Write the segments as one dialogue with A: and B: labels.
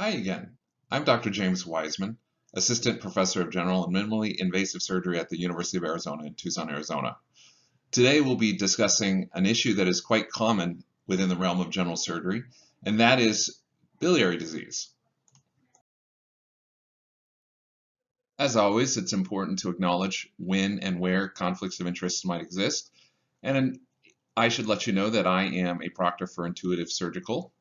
A: Hi again. I'm Dr. James Wiseman, Assistant Professor of General and Minimally Invasive Surgery at the University of Arizona in Tucson, Arizona. Today we'll be discussing an issue that is quite common within the realm of general surgery, and that is biliary disease. As always, it's important to acknowledge when and where conflicts of interest might exist, and I should let you know that I am a proctor for Intuitive Surgical.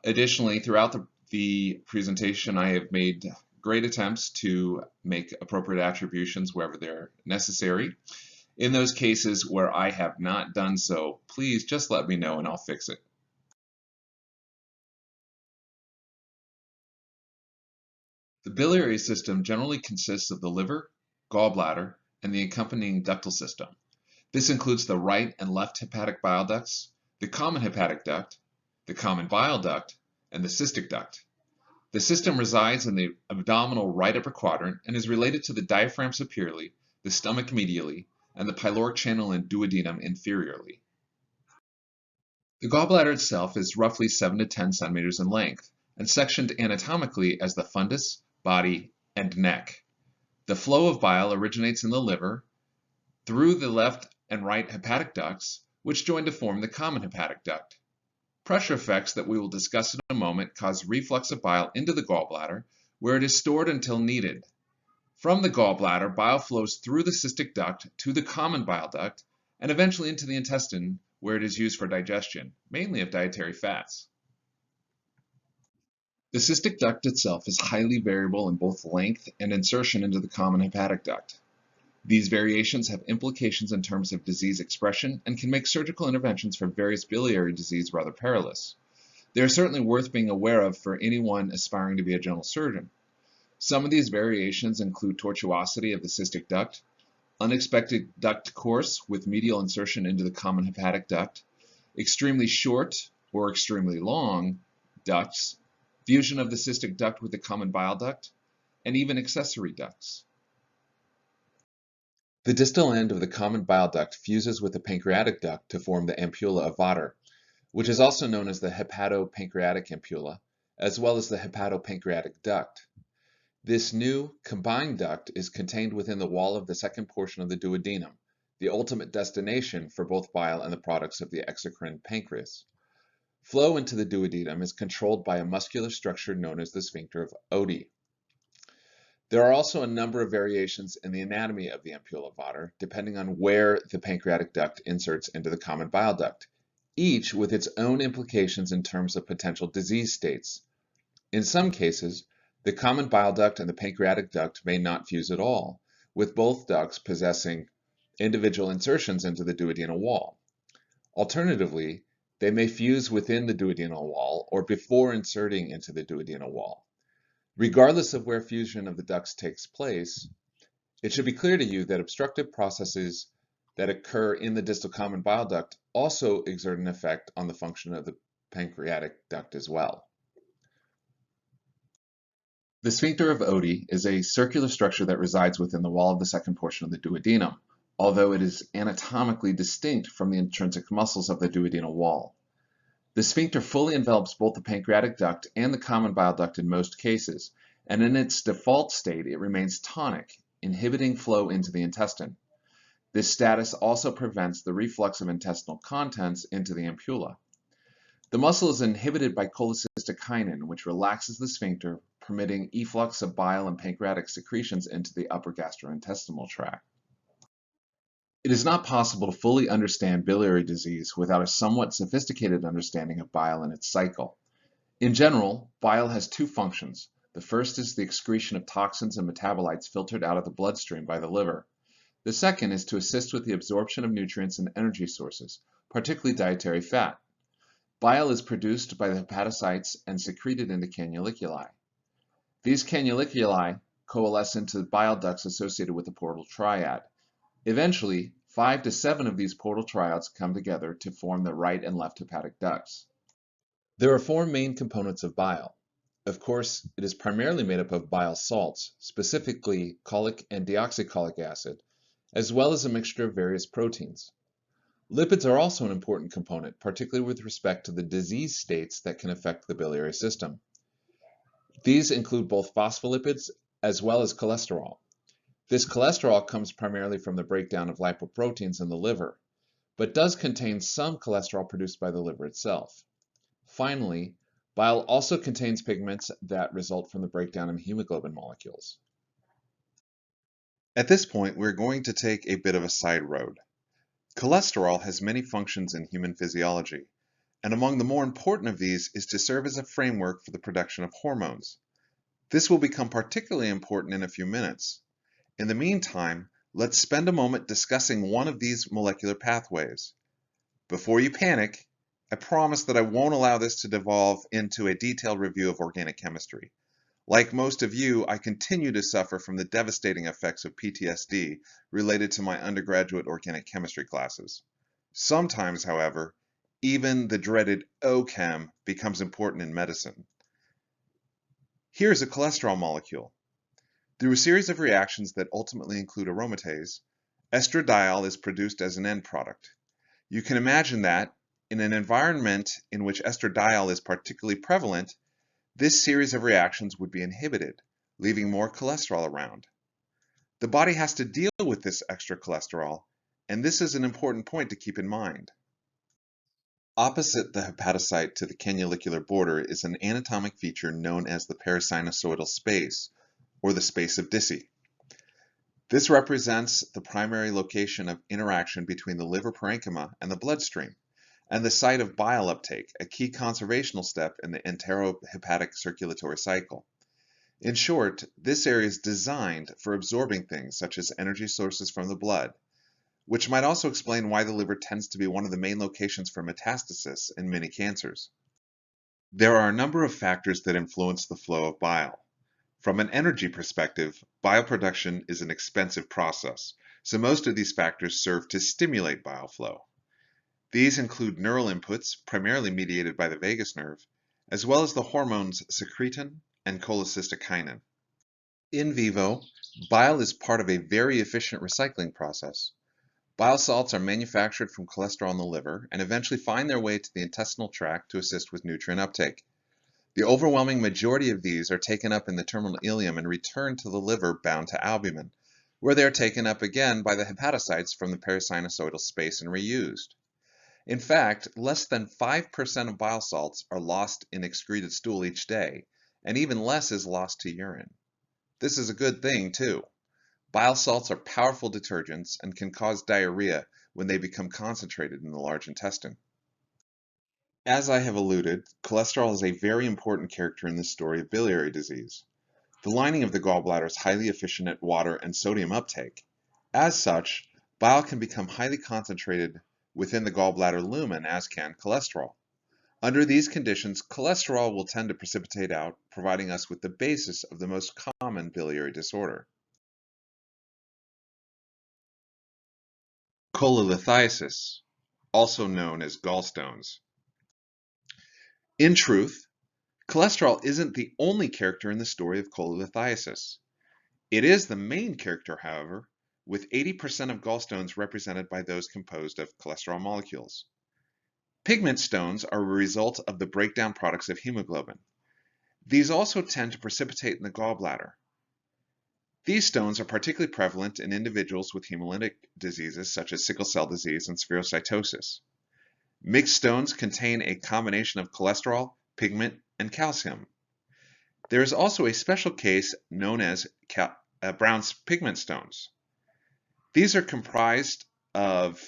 A: Additionally, throughout the presentation, I have made great attempts to make appropriate attributions wherever they're necessary. In those cases where I have not done so, please just let me know and I'll fix it. The biliary system generally consists of the liver, gallbladder, and the accompanying ductal system. This includes the right and left hepatic bile ducts, the common hepatic duct, the common bile duct, and the cystic duct. The system resides in the abdominal right upper quadrant and is related to the diaphragm superiorly, the stomach medially, and the pyloric channel and duodenum inferiorly. The gallbladder itself is roughly 7 to 10 centimeters in length and sectioned anatomically as the fundus, body, and neck. The flow of bile originates in the liver through the left and right hepatic ducts, which join to form the common hepatic duct. Pressure effects that we will discuss in a moment cause reflux of bile into the gallbladder, where it is stored until needed. From the gallbladder, bile flows through the cystic duct to the common bile duct, and eventually into the intestine, where it is used for digestion, mainly of dietary fats. The cystic duct itself is highly variable in both length and insertion into the common hepatic duct. These variations have implications in terms of disease expression and can make surgical interventions for various biliary disease rather perilous. They are certainly worth being aware of for anyone aspiring to be a general surgeon. Some of these variations include tortuosity of the cystic duct, unexpected duct course with medial insertion into the common hepatic duct, extremely short or extremely long ducts, fusion of the cystic duct with the common bile duct, and even accessory ducts. The distal end of the common bile duct fuses with the pancreatic duct to form the ampulla of Vater, which is also known as the hepatopancreatic ampulla, as well as the hepatopancreatic duct. This new combined duct is contained within the wall of the second portion of the duodenum, the ultimate destination for both bile and the products of the exocrine pancreas. Flow into the duodenum is controlled by a muscular structure known as the sphincter of Oddi. There are also a number of variations in the anatomy of the ampulla of Vater, depending on where the pancreatic duct inserts into the common bile duct, each with its own implications in terms of potential disease states. In some cases, the common bile duct and the pancreatic duct may not fuse at all, with both ducts possessing individual insertions into the duodenal wall. Alternatively, they may fuse within the duodenal wall or before inserting into the duodenal wall. Regardless of where fusion of the ducts takes place, it should be clear to you that obstructive processes that occur in the distal common bile duct also exert an effect on the function of the pancreatic duct as well. The sphincter of Oddi is a circular structure that resides within the wall of the second portion of the duodenum, although it is anatomically distinct from the intrinsic muscles of the duodenal wall. The sphincter fully envelops both the pancreatic duct and the common bile duct in most cases, and in its default state it remains tonic, inhibiting flow into the intestine. This status also prevents the reflux of intestinal contents into the ampulla. The muscle is inhibited by cholecystokinin, which relaxes the sphincter, permitting efflux of bile and pancreatic secretions into the upper gastrointestinal tract. It is not possible to fully understand biliary disease without a somewhat sophisticated understanding of bile and its cycle. In general, bile has two functions. The first is the excretion of toxins and metabolites filtered out of the bloodstream by the liver. The second is to assist with the absorption of nutrients and energy sources, particularly dietary fat. Bile is produced by the hepatocytes and secreted into cannuliculi. These cannuliculi coalesce into bile ducts associated with the portal triad. Eventually, 5 to 7 of these portal triads come together to form the right and left hepatic ducts. There are 4 main components of bile. Of course, it is primarily made up of bile salts, specifically cholic and deoxycholic acid, as well as a mixture of various proteins. Lipids are also an important component, particularly with respect to the disease states that can affect the biliary system. These include both phospholipids as well as cholesterol. This cholesterol comes primarily from the breakdown of lipoproteins in the liver, but does contain some cholesterol produced by the liver itself. Finally, bile also contains pigments that result from the breakdown of hemoglobin molecules. At this point, we're going to take a bit of a side road. Cholesterol has many functions in human physiology, and among the more important of these is to serve as a framework for the production of hormones. This will become particularly important in a few minutes. In the meantime, let's spend a moment discussing one of these molecular pathways. Before you panic, I promise that I won't allow this to devolve into a detailed review of organic chemistry. Like most of you, I continue to suffer from the devastating effects of PTSD related to my undergraduate organic chemistry classes. Sometimes, however, even the dreaded OChem becomes important in medicine. Here's a cholesterol molecule. Through a series of reactions that ultimately include aromatase, estradiol is produced as an end product. You can imagine that, in an environment in which estradiol is particularly prevalent, this series of reactions would be inhibited, leaving more cholesterol around. The body has to deal with this extra cholesterol, and this is an important point to keep in mind. Opposite the hepatocyte to the canalicular border is an anatomic feature known as the perisinusoidal space, or the space of Dicey. This represents the primary location of interaction between the liver parenchyma and the bloodstream, and the site of bile uptake, a key conservational step in the enterohepatic circulatory cycle. In short, this area is designed for absorbing things such as energy sources from the blood, which might also explain why the liver tends to be one of the main locations for metastasis in many cancers. There are a number of factors that influence the flow of bile. From an energy perspective, bile production is an expensive process, so most of these factors serve to stimulate bile flow. These include neural inputs, primarily mediated by the vagus nerve, as well as the hormones secretin and cholecystokinin. In vivo, bile is part of a very efficient recycling process. Bile salts are manufactured from cholesterol in the liver and eventually find their way to the intestinal tract to assist with nutrient uptake. The overwhelming majority of these are taken up in the terminal ileum and returned to the liver bound to albumin, where they are taken up again by the hepatocytes from the perisinusoidal space and reused. In fact, less than 5% of bile salts are lost in excreted stool each day, and even less is lost to urine. This is a good thing, too. Bile salts are powerful detergents and can cause diarrhea when they become concentrated in the large intestine. As I have alluded, cholesterol is a very important character in the story of biliary disease. The lining of the gallbladder is highly efficient at water and sodium uptake. As such, bile can become highly concentrated within the gallbladder lumen, as can cholesterol. Under these conditions, cholesterol will tend to precipitate out, providing us with the basis of the most common biliary disorder. Cholelithiasis, also known as gallstones. In truth, cholesterol isn't the only character in the story of cholelithiasis. It is the main character, however, with 80% of gallstones represented by those composed of cholesterol molecules. Pigment stones are a result of the breakdown products of hemoglobin. These also tend to precipitate in the gallbladder. These stones are particularly prevalent in individuals with hemolytic diseases such as sickle cell disease and spherocytosis. Mixed stones contain a combination of cholesterol, pigment, and calcium. There is also a special case known as Brown's pigment stones. These are comprised of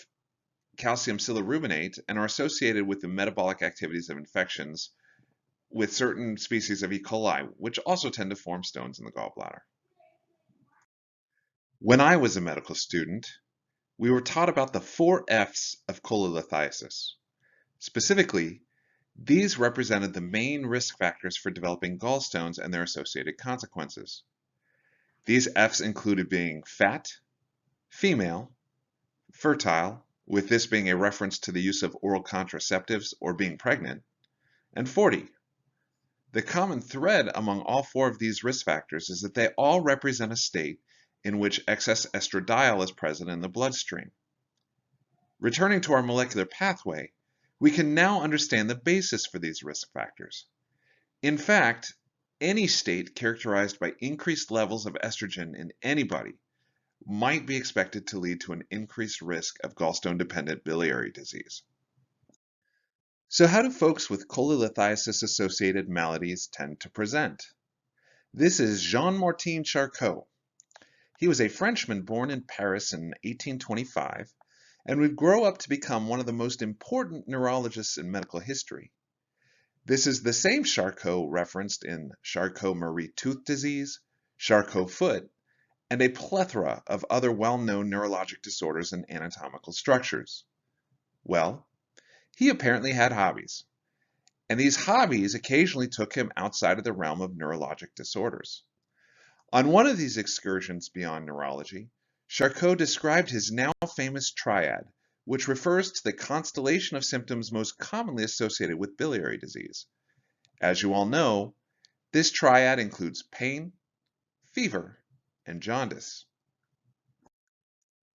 A: calcium silyl-rubinate and are associated with the metabolic activities of infections with certain species of E. coli, which also tend to form stones in the gallbladder. When I was a medical student, we were taught about the 4 F's of cholelithiasis. Specifically, these represented the main risk factors for developing gallstones and their associated consequences. These F's included being fat, female, fertile, with this being a reference to the use of oral contraceptives or being pregnant, and 40. The common thread among all 4 of these risk factors is that they all represent a state in which excess estradiol is present in the bloodstream. Returning to our molecular pathway, we can now understand the basis for these risk factors. In fact, Any state characterized by increased levels of estrogen in anybody might be expected to lead to an increased risk of gallstone-dependent biliary disease. So how do folks with cholelithiasis-associated maladies tend to present? This is Jean-Martin Charcot. He was a Frenchman born in Paris in 1825 and would grow up to become one of the most important neurologists in medical history. This is the same Charcot referenced in Charcot-Marie tooth disease, Charcot foot, and a plethora of other well-known neurologic disorders and anatomical structures. Well, he apparently had hobbies, and these hobbies occasionally took him outside of the realm of neurologic disorders. On one of these excursions beyond neurology, Charcot described his now famous triad, which refers to the constellation of symptoms most commonly associated with biliary disease. As you all know, this triad includes pain, fever, and jaundice.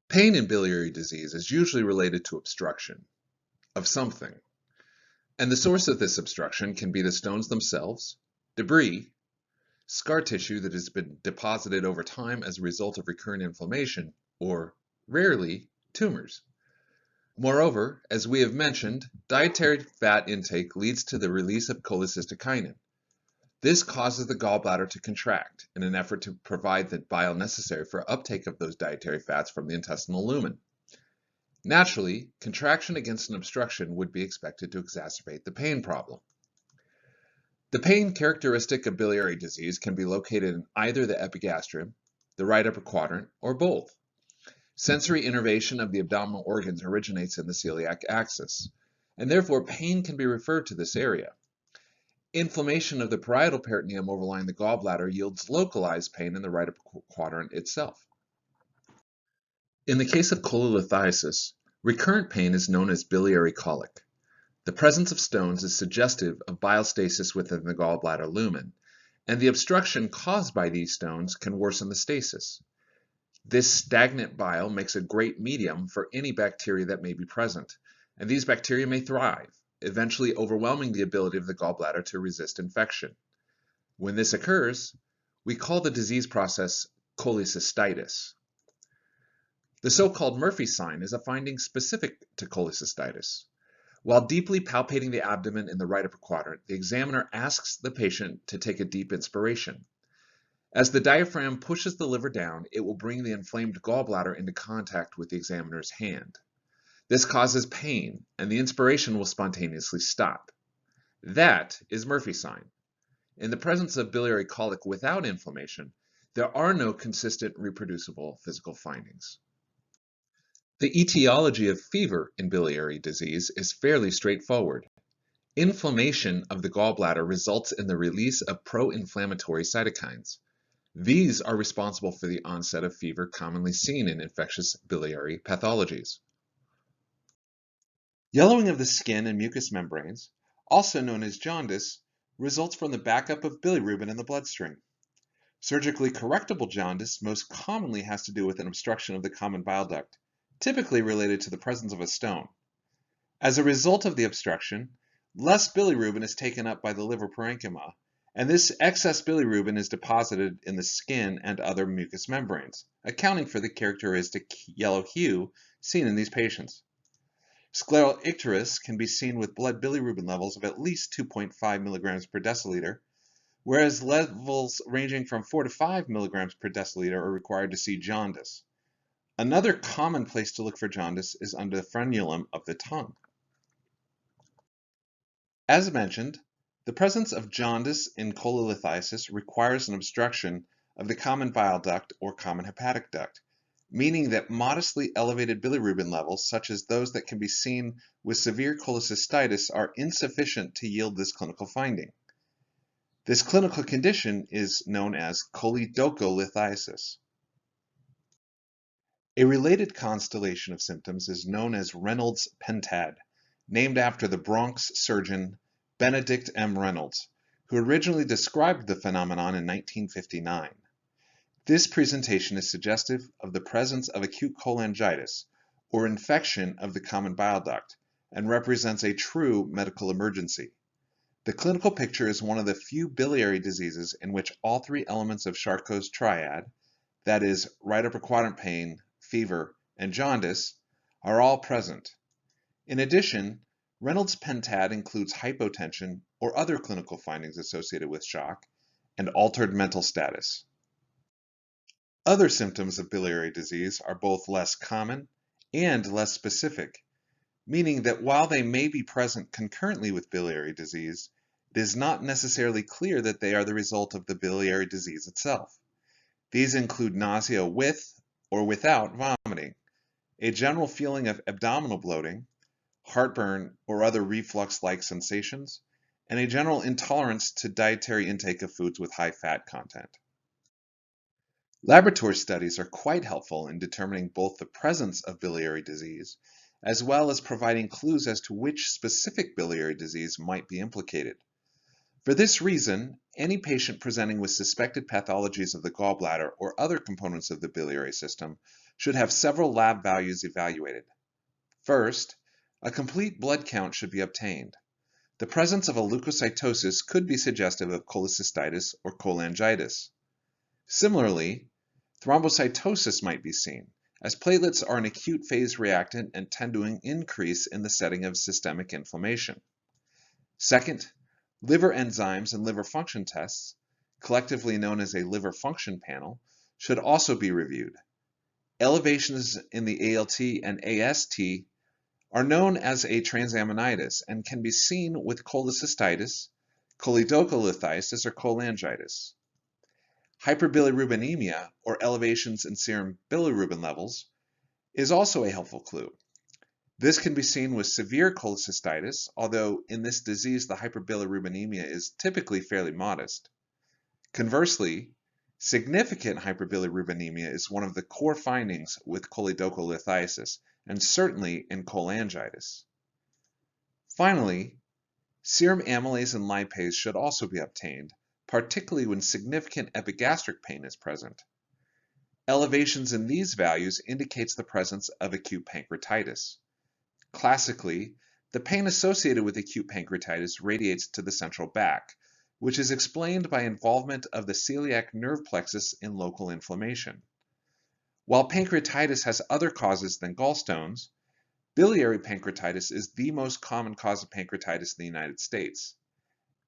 A: Pain in biliary disease is usually related to obstruction of something, and the source of this obstruction can be the stones themselves, debris, scar tissue that has been deposited over time as a result of recurrent inflammation, or, rarely, tumors. Moreover, as we have mentioned, dietary fat intake leads to the release of cholecystokinin. This causes the gallbladder to contract in an effort to provide the bile necessary for uptake of those dietary fats from the intestinal lumen. Naturally, contraction against an obstruction would be expected to exacerbate the pain problem. The pain characteristic of biliary disease can be located in either the epigastrium, the right upper quadrant, or both. Sensory innervation of the abdominal organs originates in the celiac axis, and therefore pain can be referred to this area. Inflammation of the parietal peritoneum overlying the gallbladder yields localized pain in the right upper quadrant itself. In the case of cholelithiasis, recurrent pain is known as biliary colic. The presence of stones is suggestive of bile stasis within the gallbladder lumen, and the obstruction caused by these stones can worsen the stasis. This stagnant bile makes a great medium for any bacteria that may be present, and these bacteria may thrive, eventually overwhelming the ability of the gallbladder to resist infection. When this occurs, we call the disease process cholecystitis. The so-called Murphy sign is a finding specific to cholecystitis. While deeply palpating the abdomen in the right upper quadrant, the examiner asks the patient to take a deep inspiration. As the diaphragm pushes the liver down, it will bring the inflamed gallbladder into contact with the examiner's hand. This causes pain, and the inspiration will spontaneously stop. That is Murphy sign. In the presence of biliary colic without inflammation, there are no consistent reproducible physical findings. The etiology of fever in biliary disease is fairly straightforward. Inflammation of the gallbladder results in the release of pro-inflammatory cytokines. These are responsible for the onset of fever commonly seen in infectious biliary pathologies. Yellowing of the skin and mucous membranes, also known as jaundice, results from the backup of bilirubin in the bloodstream. Surgically correctable jaundice most commonly has to do with an obstruction of the common bile duct, typically related to the presence of a stone. As a result of the obstruction, less bilirubin is taken up by the liver parenchyma, and this excess bilirubin is deposited in the skin and other mucous membranes, accounting for the characteristic yellow hue seen in these patients. Scleral icterus can be seen with blood bilirubin levels of at least 2.5 milligrams per deciliter, whereas levels ranging from 4 to 5 milligrams per deciliter are required to see jaundice. Another common place to look for jaundice is under the frenulum of the tongue. As mentioned, the presence of jaundice in cholelithiasis requires an obstruction of the common bile duct or common hepatic duct, meaning that modestly elevated bilirubin levels, such as those that can be seen with severe cholecystitis, are insufficient to yield this clinical finding. This clinical condition is known as choledocholithiasis. A related constellation of symptoms is known as Reynolds' pentad, named after the Bronx surgeon Benedict M. Reynolds, who originally described the phenomenon in 1959. This presentation is suggestive of the presence of acute cholangitis, or infection of the common bile duct, and represents a true medical emergency. The clinical picture is one of the few biliary diseases in which all three elements of Charcot's triad, that is, right upper quadrant pain, fever, and jaundice, are all present. In addition, Reynolds' pentad includes hypotension or other clinical findings associated with shock and altered mental status. Other symptoms of biliary disease are both less common and less specific, meaning that while they may be present concurrently with biliary disease, it is not necessarily clear that they are the result of the biliary disease itself. These include nausea with or without vomiting, a general feeling of abdominal bloating, heartburn or other reflux-like sensations, and a general intolerance to dietary intake of foods with high fat content. Laboratory studies are quite helpful in determining both the presence of biliary disease as well as providing clues as to which specific biliary disease might be implicated. For this reason, any patient presenting with suspected pathologies of the gallbladder or other components of the biliary system should have several lab values evaluated. First, a complete blood count should be obtained. The presence of a leukocytosis could be suggestive of cholecystitis or cholangitis. Similarly, thrombocytosis might be seen, as platelets are an acute phase reactant and tend to increase in the setting of systemic inflammation. Second, liver enzymes and liver function tests, collectively known as a liver function panel, should also be reviewed. Elevations in the ALT and AST are known as a transaminitis and can be seen with cholecystitis, choledocholithiasis, or cholangitis. Hyperbilirubinemia, or elevations in serum bilirubin levels, is also a helpful clue. This can be seen with severe cholecystitis, although in this disease the hyperbilirubinemia is typically fairly modest. Conversely, significant hyperbilirubinemia is one of the core findings with choledocholithiasis, and certainly in cholangitis. Finally, serum amylase and lipase should also be obtained, particularly when significant epigastric pain is present. Elevations in these values indicates the presence of acute pancreatitis. Classically, the pain associated with acute pancreatitis radiates to the central back, which is explained by involvement of the celiac nerve plexus in local inflammation. While pancreatitis has other causes than gallstones, biliary pancreatitis is the most common cause of pancreatitis in the United States.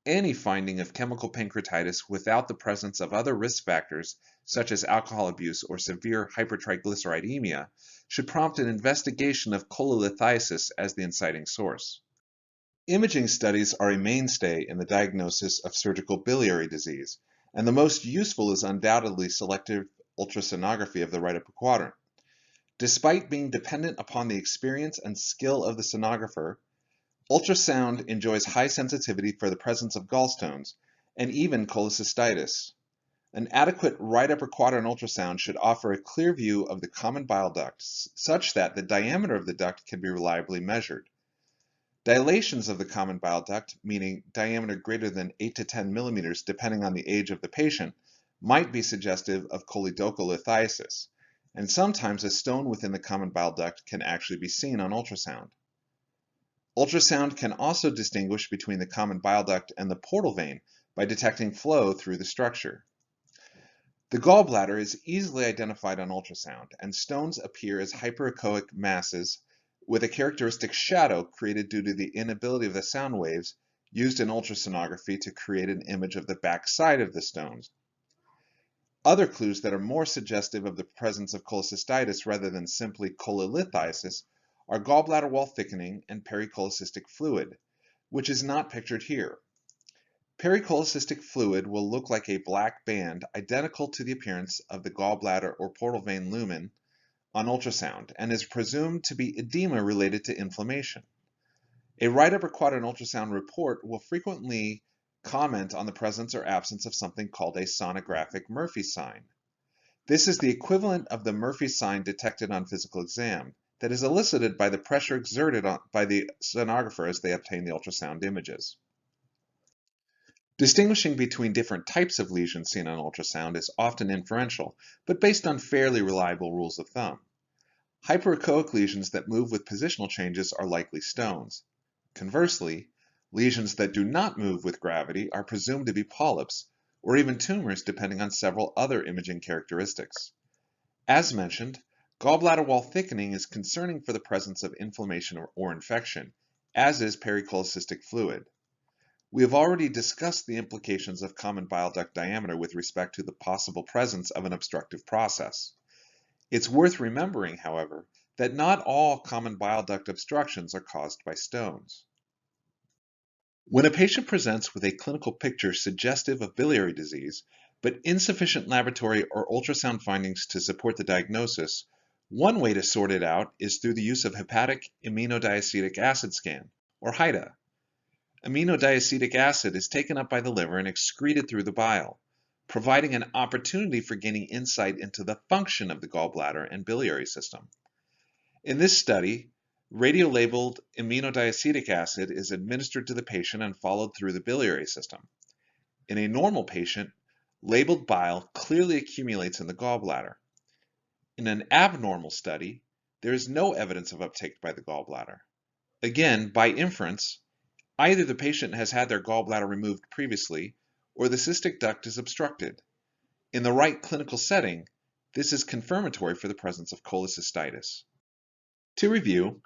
A: Any finding of chemical pancreatitis without the presence of other risk factors, such as alcohol abuse or severe hypertriglyceridemia, should prompt an investigation of cholelithiasis as the inciting source. Imaging studies are a mainstay in the diagnosis of surgical biliary disease, and the most useful is undoubtedly selective ultrasonography of the right upper quadrant. Despite being dependent upon the experience and skill of the sonographer, ultrasound enjoys high sensitivity for the presence of gallstones and even cholecystitis. An adequate right upper quadrant ultrasound should offer a clear view of the common bile duct such that the diameter of the duct can be reliably measured. Dilations of the common bile duct, meaning diameter greater than 8 to 10 millimeters depending on the age of the patient, might be suggestive of choledocholithiasis, and sometimes a stone within the common bile duct can actually be seen on ultrasound. Ultrasound can also distinguish between the common bile duct and the portal vein by detecting flow through the structure. The gallbladder is easily identified on ultrasound, and stones appear as hyperechoic masses with a characteristic shadow created due to the inability of the sound waves used in ultrasonography to create an image of the back side of the stones. Other clues that are more suggestive of the presence of cholecystitis rather than simply cholelithiasis are gallbladder wall thickening and pericholecystic fluid, which is not pictured here. Pericholecystic fluid will look like a black band identical to the appearance of the gallbladder or portal vein lumen on ultrasound and is presumed to be edema related to inflammation. A right upper quadrant ultrasound report will frequently comment on the presence or absence of something called a sonographic Murphy sign. This is the equivalent of the Murphy sign detected on physical exam that is elicited by the pressure exerted by the sonographer as they obtain the ultrasound images. Distinguishing between different types of lesions seen on ultrasound is often inferential, but based on fairly reliable rules of thumb. Hyperechoic lesions that move with positional changes are likely stones. Conversely, Lesions that do not move with gravity are presumed to be polyps or even tumors depending on several other imaging characteristics. As mentioned, gallbladder wall thickening is concerning for the presence of inflammation or infection, as is pericholecystic fluid. We have already discussed the implications of common bile duct diameter with respect to the possible presence of an obstructive process. It's worth remembering, however, that not all common bile duct obstructions are caused by stones. When a patient presents with a clinical picture suggestive of biliary disease, but insufficient laboratory or ultrasound findings to support the diagnosis, one way to sort it out is through the use of hepatic aminodiacetic acid scan, or HIDA. Aminodiacetic acid is taken up by the liver and excreted through the bile, providing an opportunity for gaining insight into the function of the gallbladder and biliary system. In this study, radiolabeled aminodiacetic acid is administered to the patient and followed through the biliary system. In a normal patient, labeled bile clearly accumulates in the gallbladder. In an abnormal study, there is no evidence of uptake by the gallbladder. Again, by inference, either the patient has had their gallbladder removed previously or the cystic duct is obstructed. In the right clinical setting, this is confirmatory for the presence of cholecystitis. To review,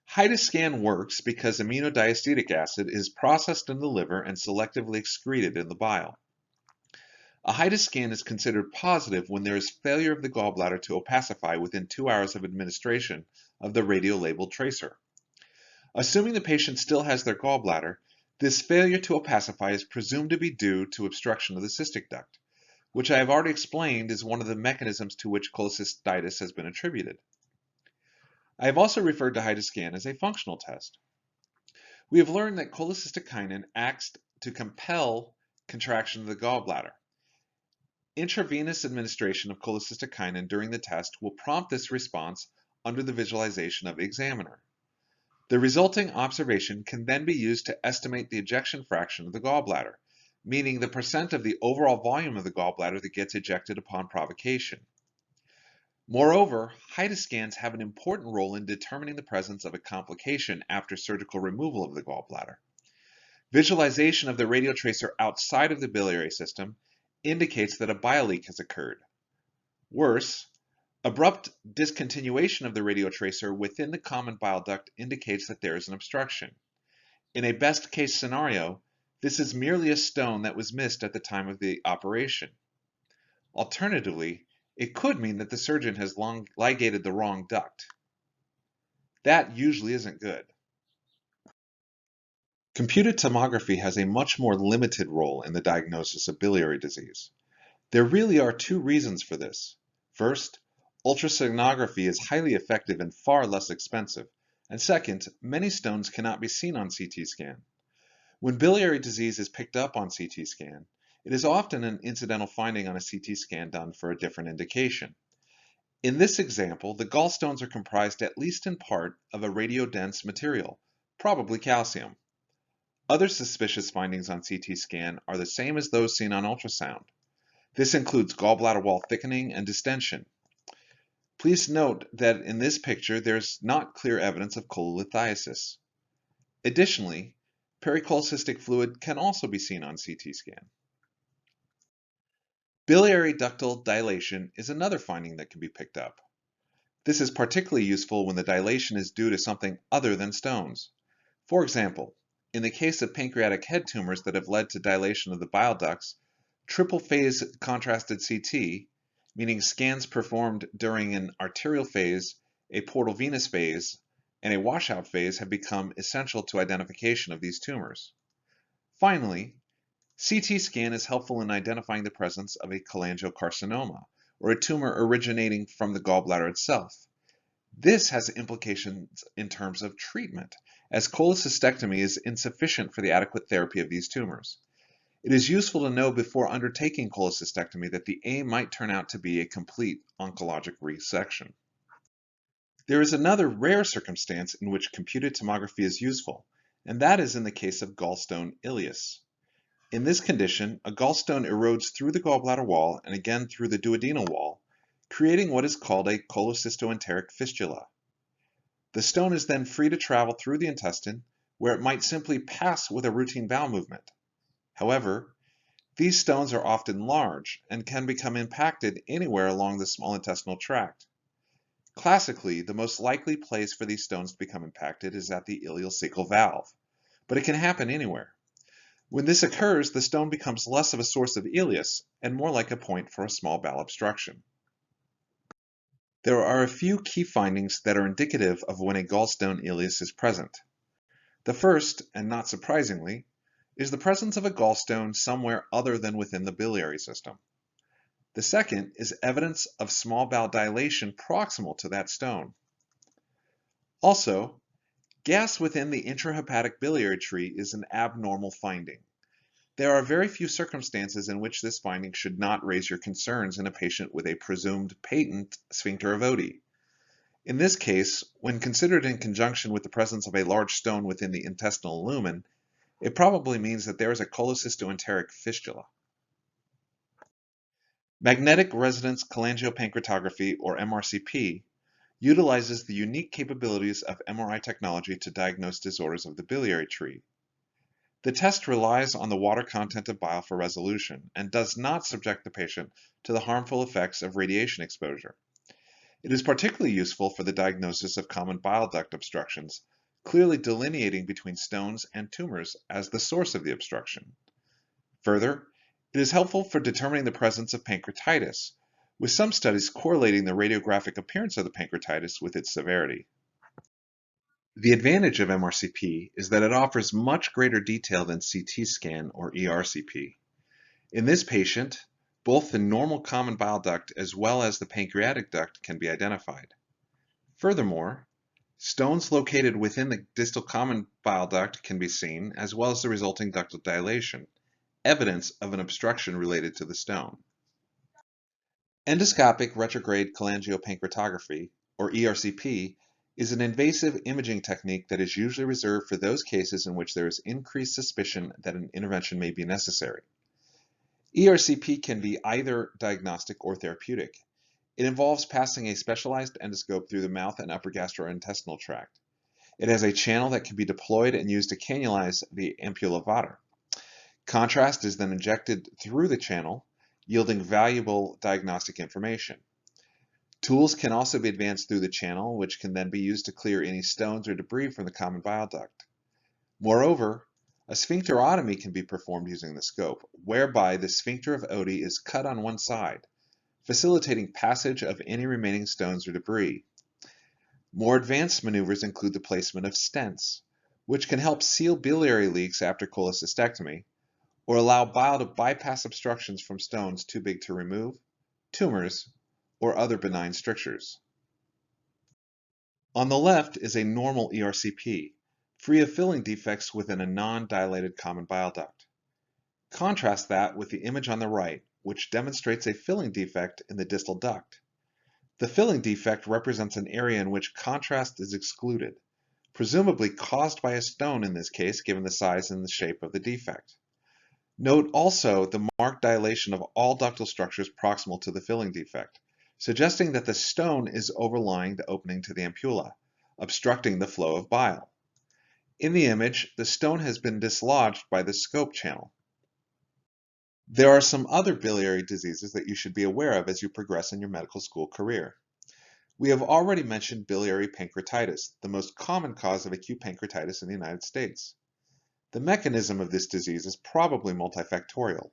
A: HIDA scan works because aminodiacetic acid is processed in the liver and selectively excreted in the bile. A HIDA scan is considered positive when there is failure of the gallbladder to opacify within 2 hours of administration of the radiolabeled tracer. Assuming the patient still has their gallbladder, this failure to opacify is presumed to be due to obstruction of the cystic duct, which I have already explained is one of the mechanisms to which cholecystitis has been attributed. I have also referred to HIDA scan as a functional test. We have learned that cholecystokinin acts to compel contraction of the gallbladder. Intravenous administration of cholecystokinin during the test will prompt this response under the visualization of the examiner. The resulting observation can then be used to estimate the ejection fraction of the gallbladder, meaning the percent of the overall volume of the gallbladder that gets ejected upon provocation. Moreover, HIDA scans have an important role in determining the presence of a complication after surgical removal of the gallbladder. Visualization of the radiotracer outside of the biliary system indicates that a bile leak has occurred. Worse, abrupt discontinuation of the radiotracer within the common bile duct indicates that there is an obstruction. In a best-case scenario, this is merely a stone that was missed at the time of the operation. Alternatively, it could mean that the surgeon has ligated the wrong duct. That usually isn't good. Computed tomography has a much more limited role in the diagnosis of biliary disease. There really are two reasons for this. First, ultrasonography is highly effective and far less expensive. And second, many stones cannot be seen on CT scan. When biliary disease is picked up on CT scan, it is often an incidental finding on a CT scan done for a different indication. In this example, the gallstones are comprised at least in part of a radiodense material, probably calcium. Other suspicious findings on CT scan are the same as those seen on ultrasound. This includes gallbladder wall thickening and distension. Please note that in this picture there is not clear evidence of cholelithiasis. Additionally, pericholecystic fluid can also be seen on CT scan. Biliary ductal dilation is another finding that can be picked up. This is particularly useful when the dilation is due to something other than stones. For example, in the case of pancreatic head tumors that have led to dilation of the bile ducts, triple phase contrasted CT, meaning scans performed during an arterial phase, a portal venous phase, and a washout phase have become essential to identification of these tumors. Finally, CT scan is helpful in identifying the presence of a cholangiocarcinoma, or a tumor originating from the gallbladder itself. This has implications in terms of treatment, as cholecystectomy is insufficient for the adequate therapy of these tumors. It is useful to know before undertaking cholecystectomy that the aim might turn out to be a complete oncologic resection. There is another rare circumstance in which computed tomography is useful, and that is in the case of gallstone ileus. In this condition, a gallstone erodes through the gallbladder wall and again through the duodenal wall, creating what is called a cholecystoenteric fistula. The stone is then free to travel through the intestine, where it might simply pass with a routine bowel movement. However, these stones are often large and can become impacted anywhere along the small intestinal tract. Classically, the most likely place for these stones to become impacted is at the ileocecal valve, but it can happen anywhere. When this occurs, the stone becomes less of a source of ileus and more like a point for a small bowel obstruction. There are a few key findings that are indicative of when a gallstone ileus is present. The first, and not surprisingly, is the presence of a gallstone somewhere other than within the biliary system. The second is evidence of small bowel dilation proximal to that stone. Also, gas within the intrahepatic biliary tree is an abnormal finding. There are very few circumstances in which this finding should not raise your concerns in a patient with a presumed patent sphincter of Oddi. In this case, when considered in conjunction with the presence of a large stone within the intestinal lumen, it probably means that there is a cholecystoenteric fistula. Magnetic resonance cholangiopancreatography, or MRCP, utilizes the unique capabilities of MRI technology to diagnose disorders of the biliary tree. The test relies on the water content of bile for resolution and does not subject the patient to the harmful effects of radiation exposure. It is particularly useful for the diagnosis of common bile duct obstructions, clearly delineating between stones and tumors as the source of the obstruction. Further, it is helpful for determining the presence of pancreatitis, with some studies correlating the radiographic appearance of the pancreatitis with its severity. The advantage of MRCP is that it offers much greater detail than CT scan or ERCP. In this patient, both the normal common bile duct as well as the pancreatic duct can be identified. Furthermore, stones located within the distal common bile duct can be seen, as well as the resulting ductal dilation, evidence of an obstruction related to the stone. Endoscopic retrograde cholangiopancreatography, or ERCP, is an invasive imaging technique that is usually reserved for those cases in which there is increased suspicion that an intervention may be necessary. ERCP can be either diagnostic or therapeutic. It involves passing a specialized endoscope through the mouth and upper gastrointestinal tract. It has a channel that can be deployed and used to cannulize the ampulla vater. Contrast is then injected through the channel, yielding valuable diagnostic information. Tools can also be advanced through the channel, which can then be used to clear any stones or debris from the common bile duct. Moreover, a sphincterotomy can be performed using the scope, whereby the sphincter of Oddi is cut on one side, facilitating passage of any remaining stones or debris. More advanced maneuvers include the placement of stents, which can help seal biliary leaks after cholecystectomy, or allow bile to bypass obstructions from stones too big to remove, tumors, or other benign strictures. On the left is a normal ERCP, free of filling defects within a non-dilated common bile duct. Contrast that with the image on the right, which demonstrates a filling defect in the distal duct. The filling defect represents an area in which contrast is excluded, presumably caused by a stone in this case, given the size and the shape of the defect. Note also the marked dilation of all ductal structures proximal to the filling defect, suggesting that the stone is overlying the opening to the ampulla, obstructing the flow of bile. In the image, the stone has been dislodged by the scope channel. There are some other biliary diseases that you should be aware of as you progress in your medical school career. We have already mentioned biliary pancreatitis, the most common cause of acute pancreatitis in the United States. The mechanism of this disease is probably multifactorial,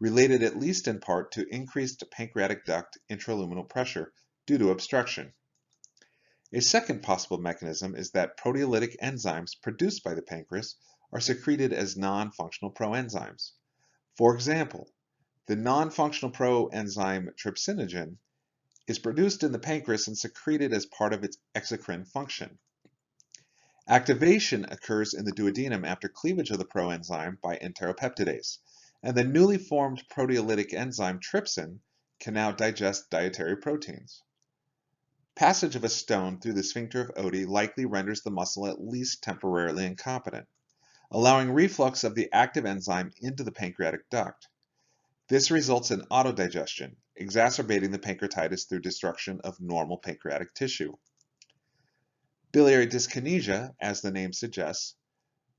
A: related at least in part to increased pancreatic duct intraluminal pressure due to obstruction. A second possible mechanism is that proteolytic enzymes produced by the pancreas are secreted as non-functional proenzymes. For example, the non-functional proenzyme trypsinogen is produced in the pancreas and secreted as part of its exocrine function. Activation occurs in the duodenum after cleavage of the proenzyme by enteropeptidase, and the newly formed proteolytic enzyme trypsin can now digest dietary proteins. Passage of a stone through the sphincter of Oddi likely renders the muscle at least temporarily incompetent, allowing reflux of the active enzyme into the pancreatic duct. This results in autodigestion, exacerbating the pancreatitis through destruction of normal pancreatic tissue. Biliary dyskinesia, as the name suggests,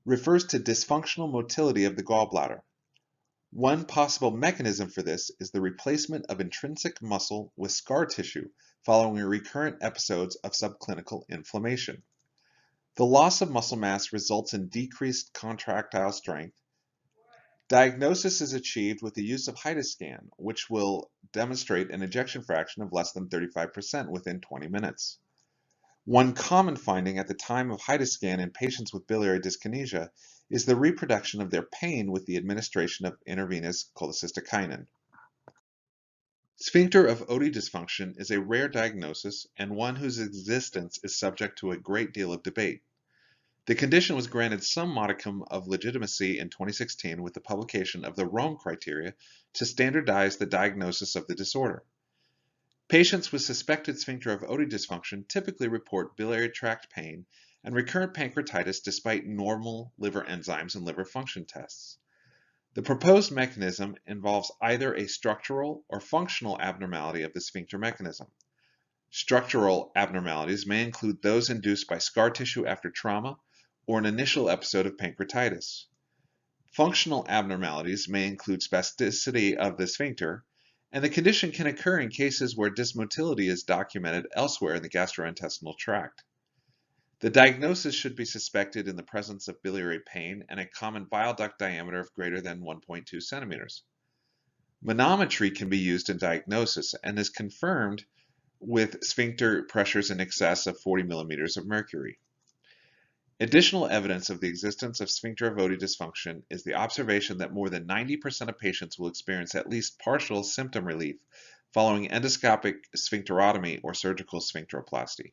B: refers to dysfunctional motility of the gallbladder. One possible mechanism for this is the replacement of intrinsic muscle with scar tissue following recurrent episodes of subclinical inflammation. The loss of muscle mass results in decreased contractile strength. Diagnosis is achieved with the use of HIDA scan, which will demonstrate an ejection fraction of less than 35% within 20 minutes. One common finding at the time of HIDA scan in patients with biliary dyskinesia is the reproduction of their pain with the administration of intravenous cholecystokinin. Sphincter of Oddi dysfunction is a rare diagnosis and one whose existence is subject to a great deal of debate. The condition was granted some modicum of legitimacy in 2016 with the publication of the Rome criteria to standardize the diagnosis of the disorder. Patients with suspected sphincter of Oddi dysfunction typically report biliary tract pain and recurrent pancreatitis despite normal liver enzymes and liver function tests. The proposed mechanism involves either a structural or functional abnormality of the sphincter mechanism. Structural abnormalities may include those induced by scar tissue after trauma or an initial episode of pancreatitis. Functional abnormalities may include spasticity of the sphincter, and the condition can occur in cases where dysmotility is documented elsewhere in the gastrointestinal tract. The diagnosis should be suspected in the presence of biliary pain and a common bile duct diameter of greater than 1.2 centimeters. Manometry can be used in diagnosis and is confirmed with sphincter pressures in excess of 40 millimeters of mercury. Additional evidence of the existence of sphincter of Oddi dysfunction is the observation that more than 90% of patients will experience at least partial symptom relief following endoscopic sphincterotomy or surgical sphincteroplasty.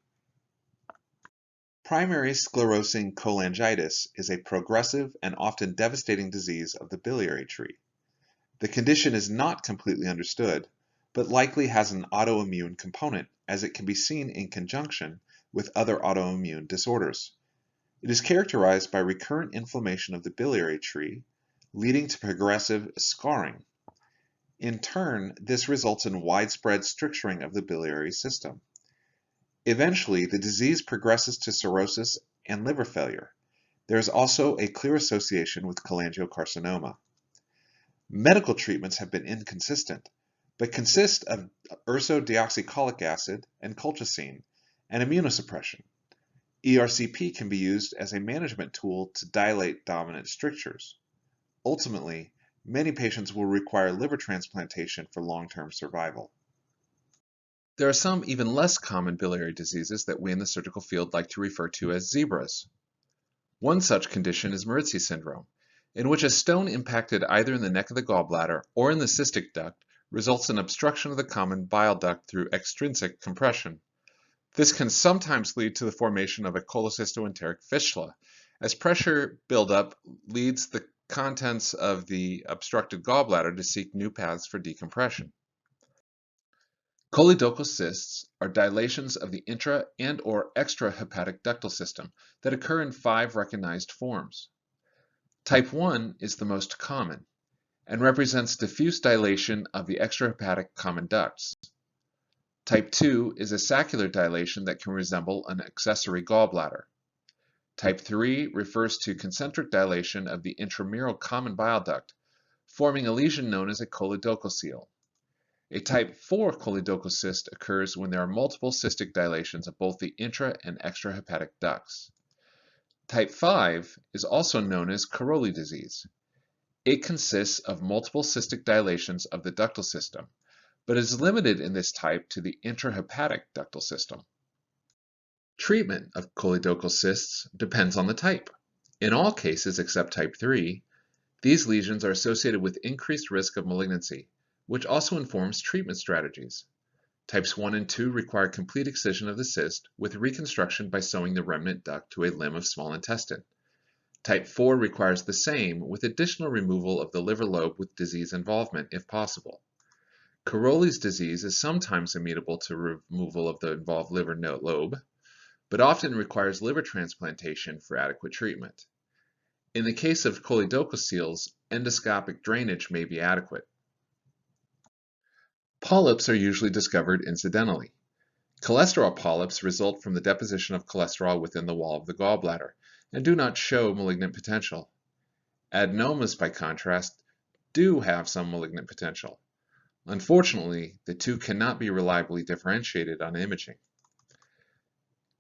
B: Primary sclerosing cholangitis is a progressive and often devastating disease of the biliary tree. The condition is not completely understood, but likely has an autoimmune component, as it can be seen in conjunction with other autoimmune disorders. It is characterized by recurrent inflammation of the biliary tree, leading to progressive scarring. In turn, this results in widespread stricturing of the biliary system. Eventually, the disease progresses to cirrhosis and liver failure. There is also a clear association with cholangiocarcinoma. Medical treatments have been inconsistent, but consist of ursodeoxycholic acid and colchicine and immunosuppression. ERCP can be used as a management tool to dilate dominant strictures. Ultimately, many patients will require liver transplantation for long-term survival.
A: There are some even less common biliary diseases that we in the surgical field like to refer to as zebras. One such condition is Maritzi syndrome, in which a stone impacted either in the neck of the gallbladder or in the cystic duct results in obstruction of the common bile duct through extrinsic compression. This can sometimes lead to the formation of a cholecystoenteric fistula, as pressure buildup leads the contents of the obstructed gallbladder to seek new paths for decompression. Choledochal cysts are dilations of the intra- and/or extrahepatic ductal system that occur in 5 recognized forms. Type 1 is the most common and represents diffuse dilation of the extrahepatic common ducts. Type 2 is a saccular dilation that can resemble an accessory gallbladder. Type 3 refers to concentric dilation of the intramural common bile duct, forming a lesion known as a choledococele. A type 4 choledochal cyst occurs when there are multiple cystic dilations of both the intra- and extrahepatic ducts. Type 5 is also known as Caroli disease. It consists of multiple cystic dilations of the ductal system, but is limited in this type to the intrahepatic ductal system. Treatment of choledochal cysts depends on the type. In all cases except type 3, these lesions are associated with increased risk of malignancy, which also informs treatment strategies. Types 1 and 2 require complete excision of the cyst with reconstruction by sewing the remnant duct to a limb of small intestine. Type 4 requires the same with additional removal of the liver lobe with disease involvement if possible. Caroli's disease is sometimes amenable to removal of the involved liver lobe, but often requires liver transplantation for adequate treatment. In the case of choledochoceles, endoscopic drainage may be adequate. Polyps are usually discovered incidentally. Cholesterol polyps result from the deposition of cholesterol within the wall of the gallbladder and do not show malignant potential. Adenomas, by contrast, do have some malignant potential. Unfortunately, the two cannot be reliably differentiated on imaging.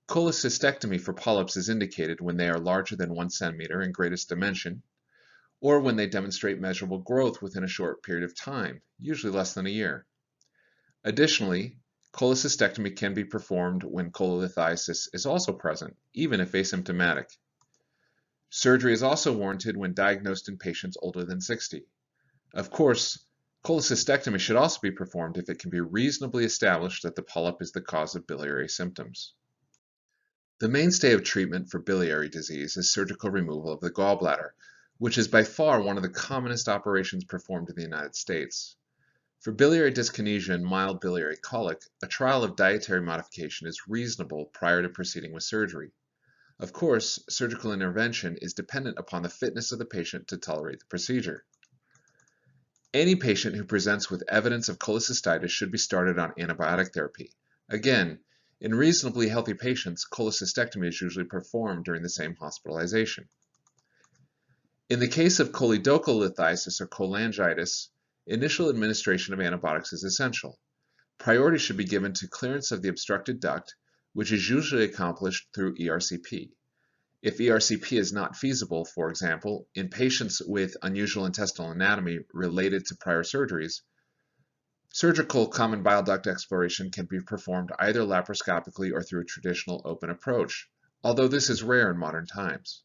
A: Cholecystectomy for polyps is indicated when they are larger than 1 centimeter in greatest dimension, or when they demonstrate measurable growth within a short period of time, usually less than a year. Additionally, cholecystectomy can be performed when cholelithiasis is also present, even if asymptomatic. Surgery is also warranted when diagnosed in patients older than 60. Of course, cholecystectomy should also be performed if it can be reasonably established that the polyp is the cause of biliary symptoms. The mainstay of treatment for biliary disease is surgical removal of the gallbladder, which is by far one of the commonest operations performed in the United States. For biliary dyskinesia and mild biliary colic, a trial of dietary modification is reasonable prior to proceeding with surgery. Of course, surgical intervention is dependent upon the fitness of the patient to tolerate the procedure. Any patient who presents with evidence of cholecystitis should be started on antibiotic therapy. Again, in reasonably healthy patients, cholecystectomy is usually performed during the same hospitalization. In the case of choledocholithiasis or cholangitis, initial administration of antibiotics is essential. Priority should be given to clearance of the obstructed duct, which is usually accomplished through ERCP. If ERCP is not feasible, for example, in patients with unusual intestinal anatomy related to prior surgeries, surgical common bile duct exploration can be performed either laparoscopically or through a traditional open approach, although this is rare in modern times.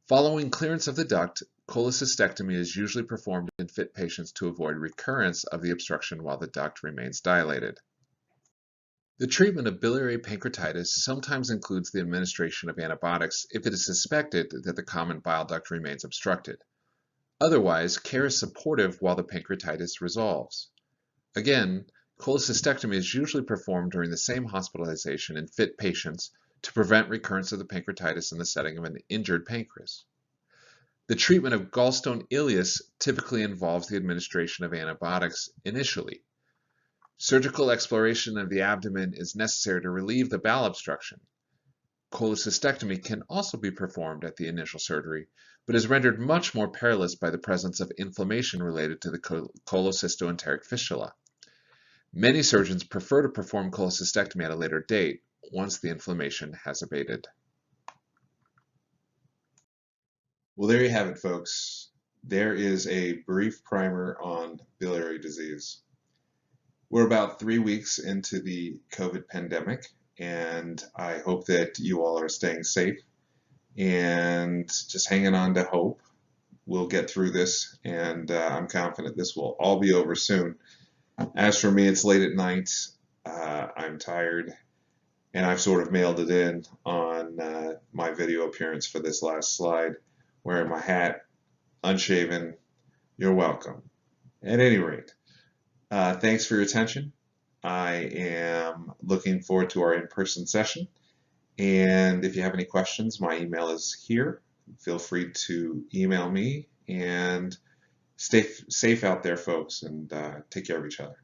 A: Following clearance of the duct, cholecystectomy is usually performed in fit patients to avoid recurrence of the obstruction while the duct remains dilated. The treatment of biliary pancreatitis sometimes includes the administration of antibiotics if it is suspected that the common bile duct remains obstructed. Otherwise, care is supportive while the pancreatitis resolves. Again, cholecystectomy is usually performed during the same hospitalization in fit patients to prevent recurrence of the pancreatitis in the setting of an injured pancreas. The treatment of gallstone ileus typically involves the administration of antibiotics initially. Surgical exploration of the abdomen is necessary to relieve the bowel obstruction. Cholecystectomy can also be performed at the initial surgery, but is rendered much more perilous by the presence of inflammation related to the cholecystoenteric fistula. Many surgeons prefer to perform cholecystectomy at a later date, once the inflammation has abated. Well, there you have it, folks. There is a brief primer on biliary disease. We're about 3 weeks into the COVID pandemic, and I hope that you all are staying safe and just hanging on to hope. We'll get through this, and I'm confident this will all be over soon. As for me, it's late at night. I'm tired, and I've sort of mailed it in on my video appearance for this last slide, wearing my hat, unshaven. You're welcome. At any rate, thanks for your attention. I am looking forward to our in-person session, and if you have any questions, my email is here. Feel free to email me, and stay safe out there, folks, and take care of each other.